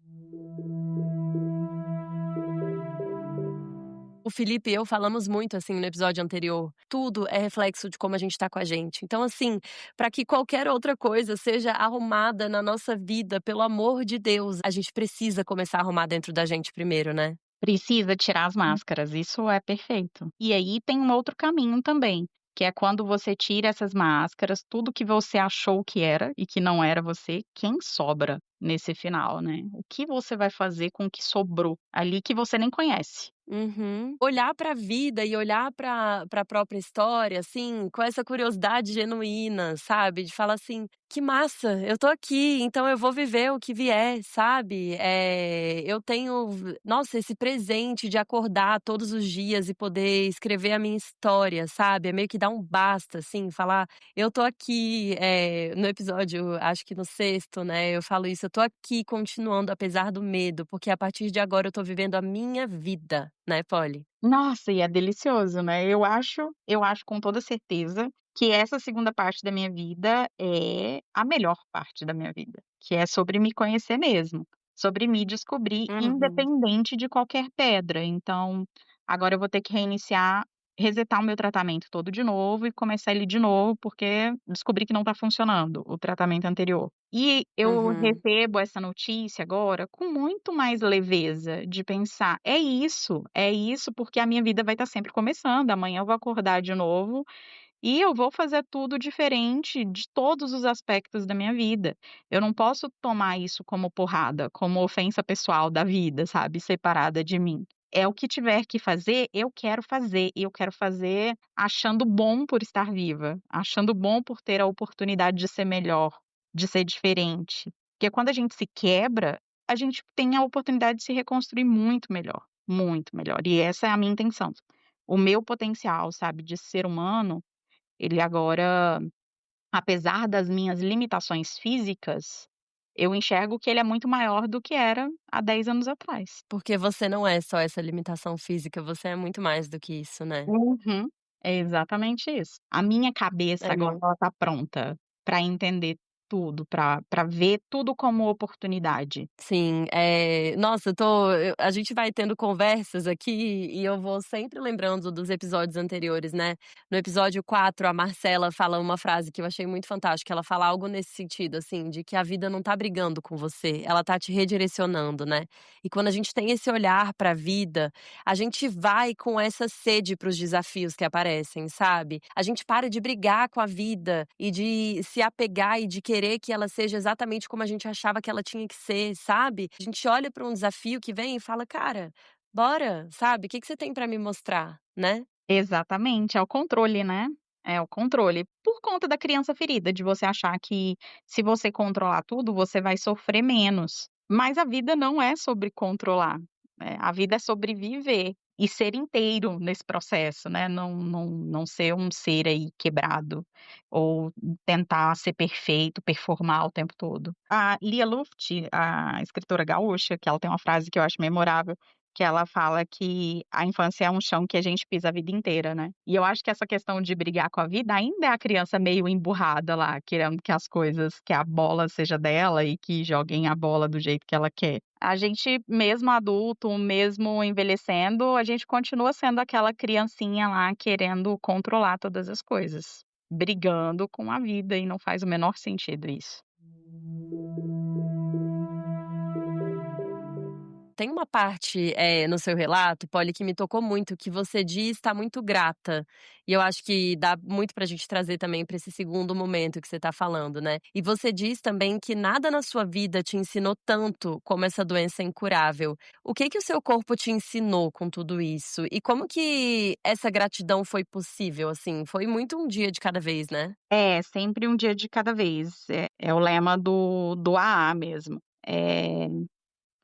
O Felipe e eu falamos muito, assim, no episódio anterior, tudo é reflexo de como a gente tá com a gente. Então, assim, para que qualquer outra coisa seja arrumada na nossa vida, pelo amor de Deus, a gente precisa começar a arrumar dentro da gente primeiro, né.
Precisa tirar as máscaras, isso é perfeito. E aí tem um outro caminho também, que é quando você tira essas máscaras, tudo que você achou que era e que não era você, quem sobra nesse final, né? O que você vai fazer com o que sobrou ali que você nem conhece?
Uhum. Olhar para a vida e olhar para a própria história, assim, com essa curiosidade genuína, sabe, de falar assim: "Que massa, eu tô aqui, então eu vou viver o que vier", sabe. Eu tenho nossa, esse presente de acordar todos os dias e poder escrever a minha história, sabe, é meio que dar um basta, assim, falar: "Eu tô aqui", no episódio, acho que no sexto, né, eu falo isso, eu tô aqui continuando apesar do medo, porque a partir de agora eu tô vivendo a minha vida, né, Polly?
Nossa, e é delicioso, né. Eu acho com toda certeza que essa segunda parte da minha vida é a melhor parte da minha vida, que é sobre me conhecer mesmo, sobre me descobrir
Uhum.
independente de qualquer pedra. Então, agora eu vou ter que reiniciar, resetar o meu tratamento todo de novo e começar ele de novo, porque descobri que não está funcionando o tratamento anterior. E eu
Uhum.
recebo essa notícia agora com muito mais leveza, de pensar: é isso, porque a minha vida vai estar sempre começando, amanhã eu vou acordar de novo e eu vou fazer tudo diferente de todos os aspectos da minha vida. Eu não posso tomar isso como porrada, como ofensa pessoal da vida, sabe, separada de mim. É o que tiver que fazer, eu quero fazer, e eu quero fazer achando bom por estar viva, achando bom por ter a oportunidade de ser melhor, de ser diferente. Porque quando a gente se quebra, a gente tem a oportunidade de se reconstruir muito melhor, muito melhor. E essa é a minha intenção. O meu potencial, sabe, de ser humano, ele agora, apesar das minhas limitações físicas, eu enxergo que ele é muito maior do que era há 10 anos atrás.
Porque você não é só essa limitação física, você é muito mais do que isso, né.
Uhum. É exatamente isso. A minha cabeça
É
agora
mui
ela tá pronta para entender tudo, para ver tudo como oportunidade.
Sim, nossa, a gente vai tendo conversas aqui e eu vou sempre lembrando dos episódios anteriores, né. No episódio 4, a Marcela fala uma frase que eu achei muito fantástica, ela fala algo nesse sentido, assim, de que a vida não tá brigando com você, ela tá te redirecionando, né. E quando a gente tem esse olhar pra vida, a gente vai com essa sede para os desafios que aparecem, sabe. A gente para de brigar com a vida e de se apegar e de querer que ela seja exatamente como a gente achava que ela tinha que ser, sabe. A gente olha para um desafio que vem e fala: "Cara, bora, sabe, o que que você tem pra me mostrar?", né.
Exatamente, é o controle, né, é o controle. Por conta da criança ferida, de você achar que se você controlar tudo, você vai sofrer menos. Mas a vida não é sobre controlar, a vida é sobre viver e ser inteiro nesse processo, né, não ser um ser aí quebrado, ou tentar ser perfeito, performar o tempo todo. A Lia Luft, a escritora gaúcha, que ela tem uma frase que eu acho memorável, que ela fala que a infância é um chão que a gente pisa a vida inteira, né. E eu acho que essa questão de brigar com a vida ainda é a criança meio emburrada lá, querendo que as coisas que a bola seja dela e que joguem a bola do jeito que ela quer. A gente, mesmo adulto, mesmo envelhecendo, a gente continua sendo aquela criancinha lá querendo controlar todas as coisas, brigando com a vida e não faz o menor sentido isso.
Tem uma parte, no seu relato, Polly, que me tocou muito, que você diz estar muito grata, e eu acho que dá muito pra gente trazer também pra esse segundo momento que você tá falando, né. E você diz também que nada na sua vida te ensinou tanto como essa doença incurável. O que que o seu corpo te ensinou com tudo isso? E como que essa gratidão foi possível, assim? Foi muito um dia de cada vez, né?
É, sempre um dia de cada vez, é o lema do AA mesmo.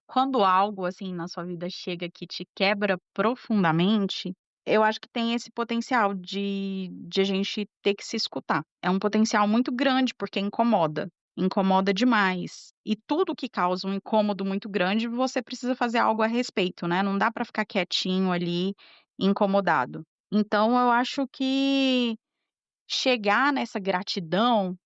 Quando algo, assim, na sua vida chega que te quebra profundamente, eu acho que tem esse potencial de a gente ter que se escutar. É um potencial muito grande, porque incomoda, incomoda demais. E tudo que causa um incômodo muito grande, você precisa fazer algo a respeito, né, não dá pra ficar quietinho ali, incomodado. Então eu acho que chegar nessa gratidão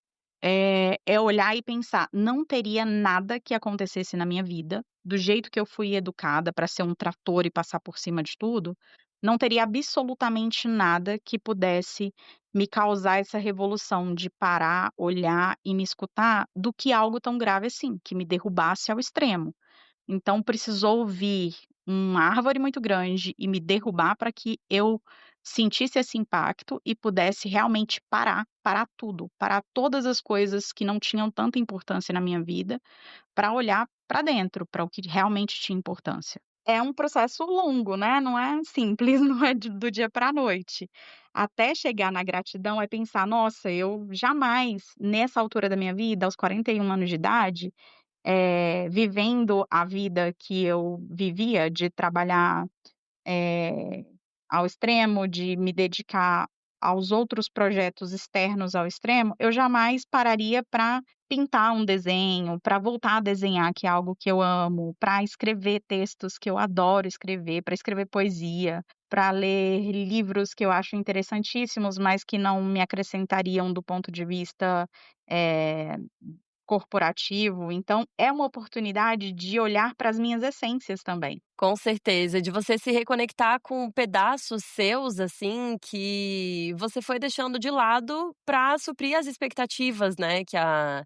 é olhar e pensar: "Não teria nada que acontecesse na minha vida, do jeito que eu fui educada para ser um trator e passar por cima de tudo, não teria absolutamente nada que pudesse me causar essa revolução de parar, olhar e me escutar, do que algo tão grave assim, que me derrubasse ao extremo". Então precisou vir uma árvore muito grande e me derrubar para que eu sentisse esse impacto e pudesse realmente parar tudo, parar todas as coisas que não tinham tanta importância na minha vida, para olhar para dentro, para o que realmente tinha importância. É um processo longo, né, não é simples, não é do dia para a noite. Até chegar na gratidão é pensar: "Nossa, eu jamais, nessa altura da minha vida, aos 41 anos de idade, vivendo a vida que eu vivia, de trabalhar, eh, ao extremo, de me dedicar aos outros projetos externos ao extremo, eu jamais pararia para pintar um desenho, para voltar a desenhar, que é algo que eu amo, para escrever textos que eu adoro escrever, para escrever poesia, para ler livros que eu acho interessantíssimos, mas que não me acrescentariam do ponto de vista, eh, corporativo. Então é uma oportunidade de olhar para as minhas essências também.
Com certeza, de você se reconectar com pedaços seus, assim, que você foi deixando de lado para suprir as expectativas, né, que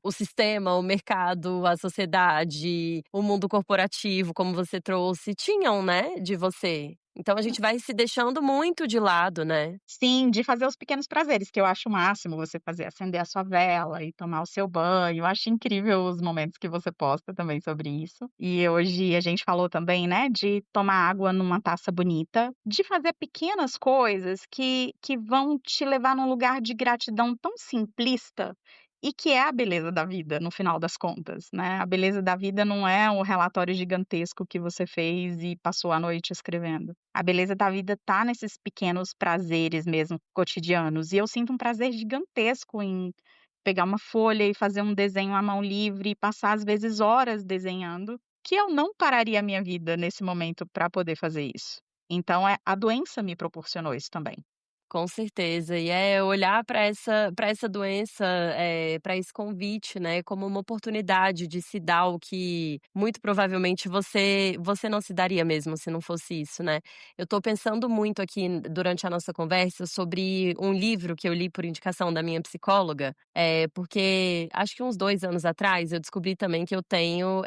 o sistema, o mercado, a sociedade, o mundo corporativo, como você trouxe, tinham, né, de você. Então a gente vai se deixando muito de lado, né.
Sim, de fazer os pequenos prazeres, que eu acho o máximo você fazer, acender a sua vela e tomar o seu banho. Eu acho incrível os momentos que você posta também sobre isso. E hoje a gente falou também, né, de tomar água numa taça bonita, de fazer pequenas coisas que vão te levar num lugar de gratidão tão simplista e que é a beleza da vida, no final das contas, né. A beleza da vida não é um relatório gigantesco que você fez e passou a noite escrevendo. A beleza da vida tá nesses pequenos prazeres mesmo, cotidianos, e eu sinto um prazer gigantesco em pegar uma folha e fazer um desenho à mão livre e passar, às vezes, horas desenhando, que eu não pararia a minha vida nesse momento para poder fazer isso. Então, a doença me proporcionou isso também.
Com certeza. E é olhar para essa doença, para esse convite, né, como uma oportunidade de se dar o que muito provavelmente você não se daria mesmo se não fosse isso, né. Eu tô pensando muito aqui durante a nossa conversa sobre um livro que eu li por indicação da minha psicóloga, porque acho que uns 2 anos atrás eu descobri também que eu tenho,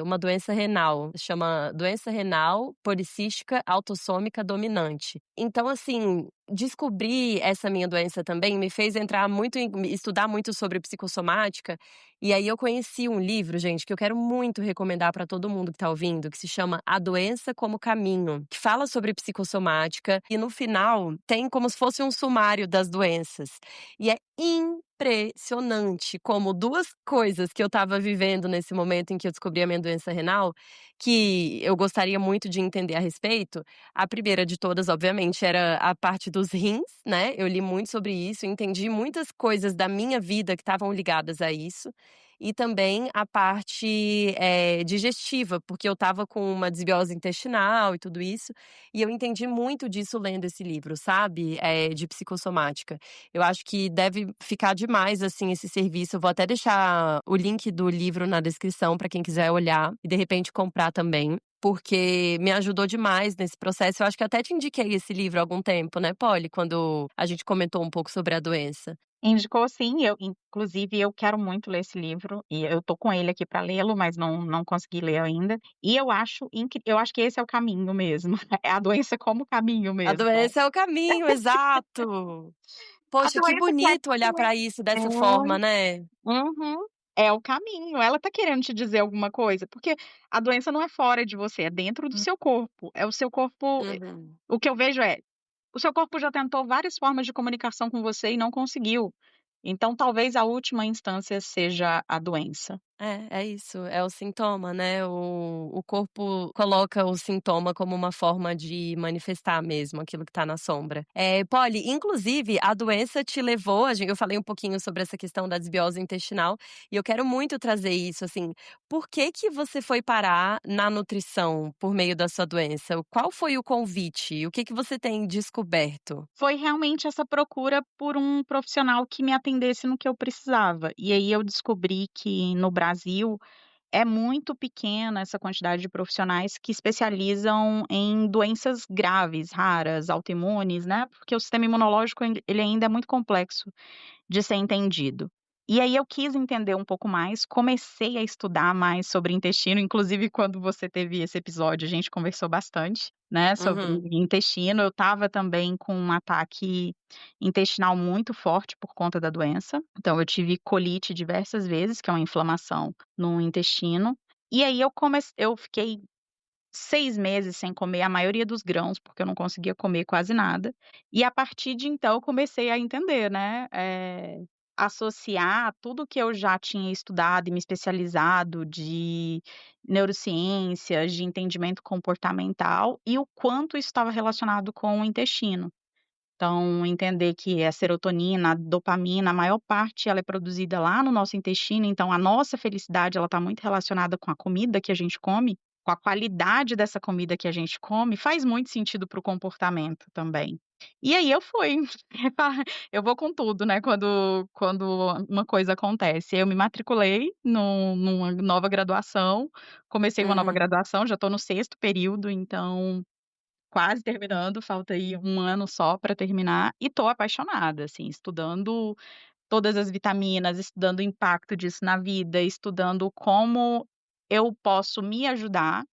uma doença renal, chama doença renal policística autossômica dominante. Então assim, descobrir essa minha doença também me fez entrar muito em estudar muito sobre psicossomática, e aí eu conheci um livro, gente, que eu quero muito recomendar para todo mundo que tá ouvindo, que se chama A Doença como Caminho, que fala sobre psicossomática e no final tem como se fosse um sumário das doenças. E é impressionante como 2 coisas que eu estava vivendo nesse momento em que eu descobri a minha doença renal, que eu gostaria muito de entender a respeito, a primeira de todas, obviamente, era a parte dos rins, né, eu li muito sobre isso, entendi muitas coisas da minha vida que estavam ligadas a isso, e também a parte, digestiva, porque eu estava com uma desbiose intestinal e tudo isso, e eu entendi muito disso lendo esse livro, sabe, de psicossomática. Eu acho que deve ficar demais, assim, esse serviço, eu vou até deixar o link do livro na descrição para quem quiser olhar e de repente comprar também. Porque me ajudou demais nesse processo. Eu acho que até te indiquei esse livro há algum tempo, né, Polly, quando a gente comentou um pouco sobre a doença.
Indicou sim, eu inclusive eu quero muito ler esse livro, e eu tô com ele aqui para lê-lo, mas não consegui ler ainda. E eu acho que esse é o caminho mesmo, é a doença como caminho
A
mesmo.
doença é o caminho, exato.
A
Poxa, que
doença quer
bonito olhar
dizer
pra isso
é,
dessa forma, né.
uhum, é o caminho, ela tá querendo te dizer alguma coisa, porque a doença não é fora de você, é dentro do seu corpo, é o seu corpo,
Uhum.
o que eu vejo é, o seu corpo já tentou várias formas de comunicação com você e não conseguiu, então talvez a última instância seja a doença.
É isso, é o sintoma, né, o corpo coloca o sintoma como uma forma de manifestar mesmo aquilo que tá na sombra. Polly, inclusive a doença te levou eu falei um pouquinho sobre essa questão da desbiose intestinal, e eu quero muito trazer isso, assim, por que que você foi parar na nutrição por meio da sua doença? Qual foi o convite? O que que você tem descoberto?
Foi realmente essa procura por um profissional que me atendesse no que eu precisava, e aí eu descobri que no Brasil é muito pequena essa quantidade de profissionais que especializam em doenças graves, raras, autoimunes, né, porque o sistema imunológico ele ainda é muito complexo de ser entendido. E aí eu quis entender um pouco mais, comecei a estudar mais sobre intestino, inclusive quando você teve esse episódio, a gente conversou bastante, né, sobre
Uhum.
intestino. Eu estava também com um ataque intestinal muito forte por conta da doença, então eu tive colite diversas vezes, que é uma inflamação no intestino. E aí eu fiquei 6 meses sem comer a maioria dos grãos, porque eu não conseguia comer quase nada, e a partir de então eu comecei a entender, né, associar tudo que eu já tinha estudado e me especializado de neurociências, de entendimento comportamental e o quanto isso estava relacionado com o intestino. Então, entender que a serotonina, a dopamina, a maior parte ela é produzida lá no nosso intestino, então a nossa felicidade ela está muito relacionada com a comida que a gente come, com a qualidade dessa comida que a gente come, faz muito sentido para o comportamento também. E aí eu fui, eu vou com tudo, né, quando uma coisa acontece. Eu me matriculei numa nova graduação, comecei uma nova
Uhum.
graduação, já estou no sexto período, então quase terminando, falta aí um ano só para terminar, e tô apaixonada, assim, estudando todas as vitaminas, estudando o impacto disso na vida, estudando como eu posso me ajudar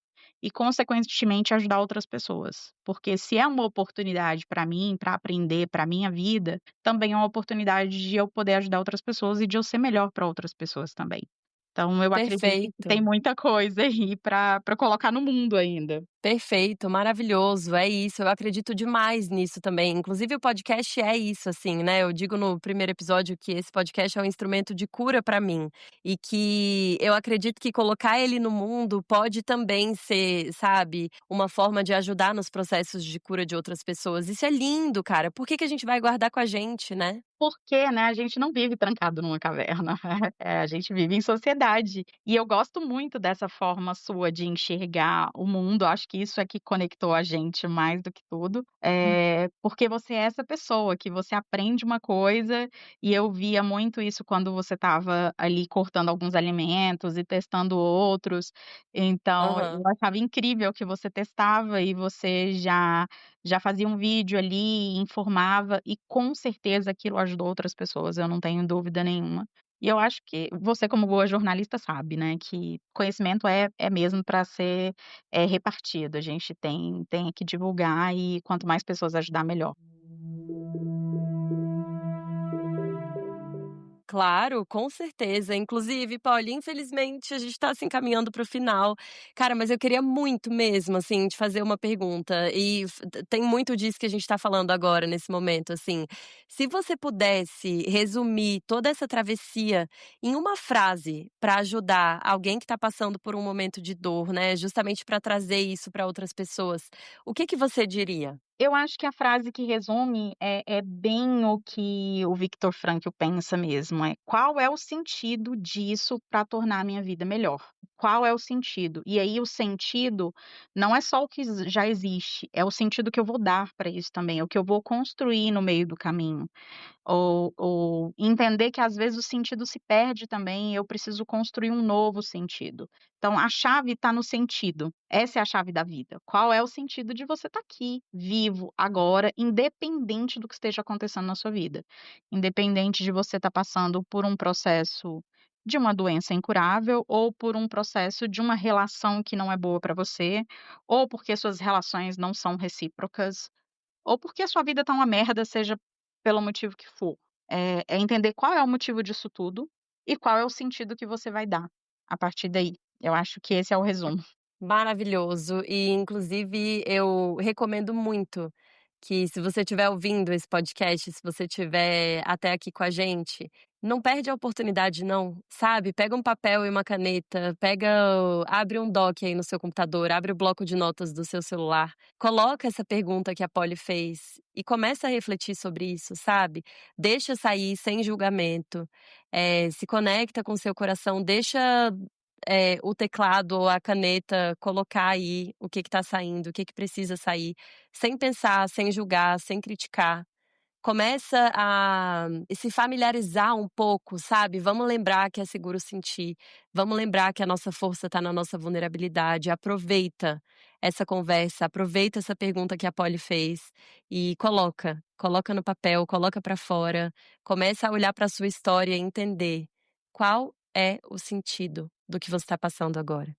e, consequentemente, ajudar outras pessoas. Porque se é uma oportunidade para mim, para aprender, para minha vida, também é uma oportunidade de eu poder ajudar outras pessoas e de eu ser melhor para outras pessoas também. Então eu acredito que tem
Perfeito.
muita coisa aí para colocar no mundo ainda.
Perfeito, maravilhoso, é isso, eu acredito demais nisso também, inclusive o podcast é isso, assim, né, eu digo no primeiro episódio que esse podcast é um instrumento de cura pra mim, e que eu acredito que colocar ele no mundo pode também ser, sabe, uma forma de ajudar nos processos de cura de outras pessoas, isso é lindo cara, por que que a gente vai guardar com a gente, né?
Porque, né, a gente não vive trancado numa caverna, a gente vive em sociedade. E eu gosto muito dessa forma sua de enxergar o mundo, acho que isso é que conectou a gente mais do que tudo, porque você é essa pessoa que você aprende uma coisa, e eu via muito isso quando você estava ali cortando alguns alimentos e testando outros, então eu
Aham.
achava incrível que você testava e você já fazia um vídeo ali, informava e com certeza aquilo ajudou outras pessoas, eu não tenho dúvida nenhuma. E eu acho que você como boa jornalista sabe, né, que conhecimento é mesmo para ser, repartido, a gente tem que divulgar e quanto mais pessoas ajudar melhor.
Claro, com certeza. Inclusive, Paula, infelizmente a gente está se encaminhando para o final. Cara, mas eu queria muito mesmo, assim, te fazer uma pergunta e tem muito disso que a gente está falando agora nesse momento, assim. Se você pudesse resumir toda essa travessia em uma frase para ajudar alguém que está passando por um momento de dor, né, justamente para trazer isso para outras pessoas, o que que você diria?
Eu acho que a frase que resume é bem o que o Viktor Frankl pensa mesmo, é: "Qual é o sentido disso para tornar a minha vida melhor? Qual é o sentido?". E aí o sentido não é só o que já existe, é o sentido que eu vou dar para isso também, é o que eu vou construir no meio do caminho. Ou entender que às vezes o sentido se perde também e eu preciso construir um novo sentido. Então a chave está no sentido, essa é a chave da vida. Qual é o sentido de você estar aqui, vivo, agora, independente do que esteja acontecendo na sua vida. Independente de você estar passando por um processo de uma doença incurável ou por um processo de uma relação que não é boa para você, ou porque suas relações não são recíprocas, ou porque a sua vida tá uma merda, seja pelo motivo que for. É entender qual é o motivo disso tudo e qual é o sentido que você vai dar a partir daí. Eu acho que esse é o resumo.
Maravilhoso. E, inclusive, eu recomendo muito que, se você estiver ouvindo esse podcast, se você estiver até aqui com a gente, não perde a oportunidade não, sabe. Pega um papel e uma caneta, abre um doc aí no seu computador, abre o bloco de notas do seu celular, coloca essa pergunta que a Polly fez e começa a refletir sobre isso, sabe. Deixa sair sem julgamento, se conecta com o seu coração, deixa o teclado ou a caneta, colocar aí o que está saindo, o que que precisa sair, sem pensar, sem julgar, sem criticar. Começa a se familiarizar um pouco, sabe. Vamos lembrar que é seguro sentir, vamos lembrar que a nossa força está na nossa vulnerabilidade, aproveita essa conversa, aproveita essa pergunta que a Polly fez e coloca no papel, coloca para fora, começa a olhar para sua história e entender qual é o sentido do que você está passando agora.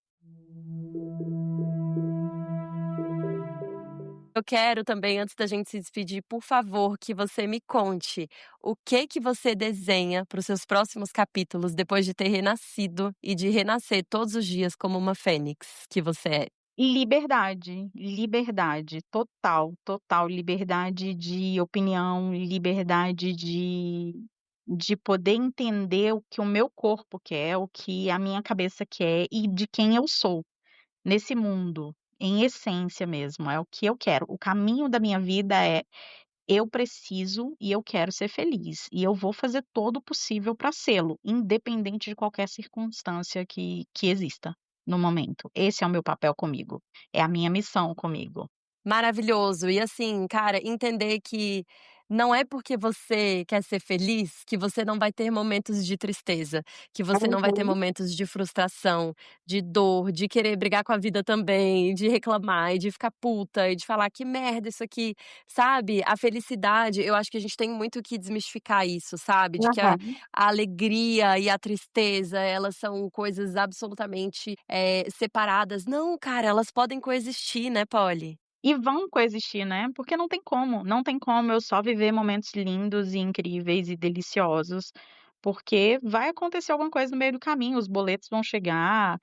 Eu quero também, antes da gente se despedir, por favor, que você me conte o que você desenha para os seus próximos capítulos depois de ter renascido e de renascer todos os dias como uma fênix que você é.
Liberdade, liberdade total, total, liberdade de opinião, liberdade de poder entender o que o meu corpo quer, o que a minha cabeça quer e de quem eu sou. Nesse mundo, em essência mesmo, é o que eu quero. O caminho da minha vida é eu preciso e eu quero ser feliz, e eu vou fazer todo o possível para sê-lo, independente de qualquer circunstância que exista no momento. Esse é o meu papel comigo, é a minha missão comigo.
Maravilhoso. E assim, cara, entender que não é porque você quer ser feliz que você não vai ter momentos de tristeza, que você não vai ter
Uhum.
momentos de frustração, de dor, de querer brigar com a vida também, de reclamar e de ficar puta e de falar: "Que merda isso aqui", sabe. A felicidade, eu acho que a gente tem muito que desmistificar isso, sabe, de que a
Aham.
a alegria e a tristeza, elas são coisas absolutamente, separadas. Não, cara, elas podem coexistir, né, Polly?
E vão coexistir, né, porque não tem como eu só viver momentos lindos e incríveis e deliciosos, porque vai acontecer alguma coisa no meio do caminho, os boletos vão chegar,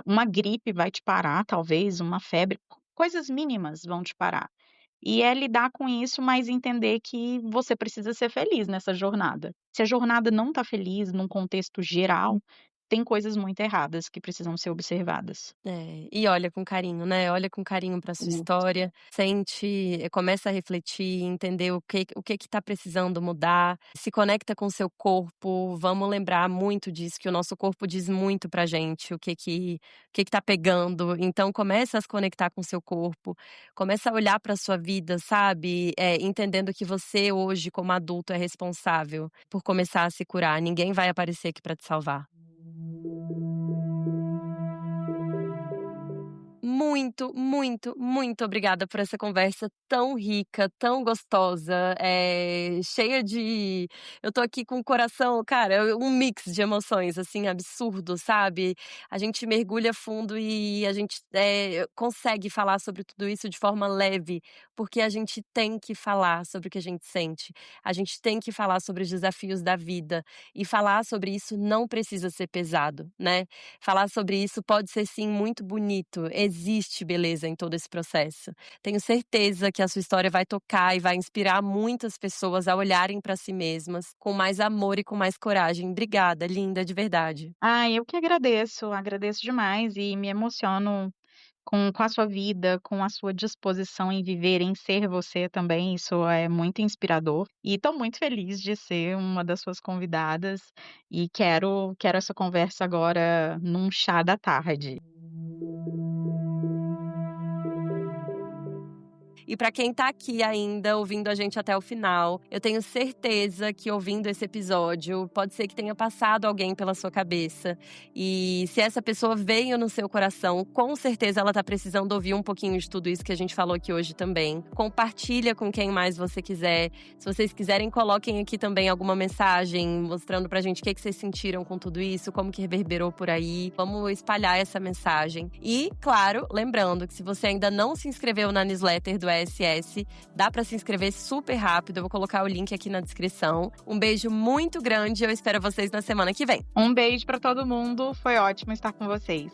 uma gripe vai te parar talvez, uma febre, coisas mínimas vão te parar. E é lidar com isso, mas entender que você precisa ser feliz nessa jornada. Se a jornada não tá feliz num contexto geral, tem coisas muito erradas que precisam ser observadas.
É, e olha com carinho, né, olha com carinho pra sua história, sente, começa a refletir, entender o que tá precisando mudar, se conecta com o seu corpo, vamos lembrar muito disso, que o nosso corpo diz muito pra gente o que que tá pegando, então começa a se conectar com o seu corpo, começa a olhar pra sua vida, sabe, entendendo que você hoje como adulto é responsável por começar a se curar, ninguém vai aparecer aqui pra te salvar. Muito, muito, muito obrigada por essa conversa tão rica, tão gostosa, cheia de eu tô aqui com o coração, cara, um mix de emoções, assim, absurdo, sabe. A gente mergulha fundo e a gente, consegue falar sobre tudo isso de forma leve, porque a gente tem que falar sobre o que a gente sente. A gente tem que falar sobre os desafios da vida, e falar sobre isso não precisa ser pesado, né. Falar sobre isso pode ser sim muito bonito, existe beleza em todo esse processo. Tenho certeza que a sua história vai tocar e vai inspirar muitas pessoas a olharem para si mesmas com mais amor e com mais coragem. Obrigada, linda, de verdade.
Ah, eu que agradeço, agradeço demais e me emociono com a sua vida, com a sua disposição em viver, em ser você também, isso é muito inspirador. E estou muito feliz de ser uma das suas convidadas e quero essa conversa agora num chá da tarde.
E para quem tá aqui ainda ouvindo a gente até o final, eu tenho certeza que ouvindo esse episódio, pode ser que tenha passado alguém pela sua cabeça. E se essa pessoa veio no seu coração, com certeza ela tá precisando ouvir um pouquinho de tudo isso que a gente falou aqui hoje também. Compartilha com quem mais você quiser. Se vocês quiserem, coloquem aqui também alguma mensagem mostrando pra gente o que vocês sentiram com tudo isso, como que reverberou por aí. Vamos espalhar essa mensagem. E, claro, lembrando que se você ainda não se inscreveu na newsletter do ESS, dá pra se inscrever super rápido. Eu vou colocar o link aqui na descrição. Um beijo muito grande e eu espero vocês na semana que vem.
Um beijo para todo mundo, foi ótimo estar com vocês.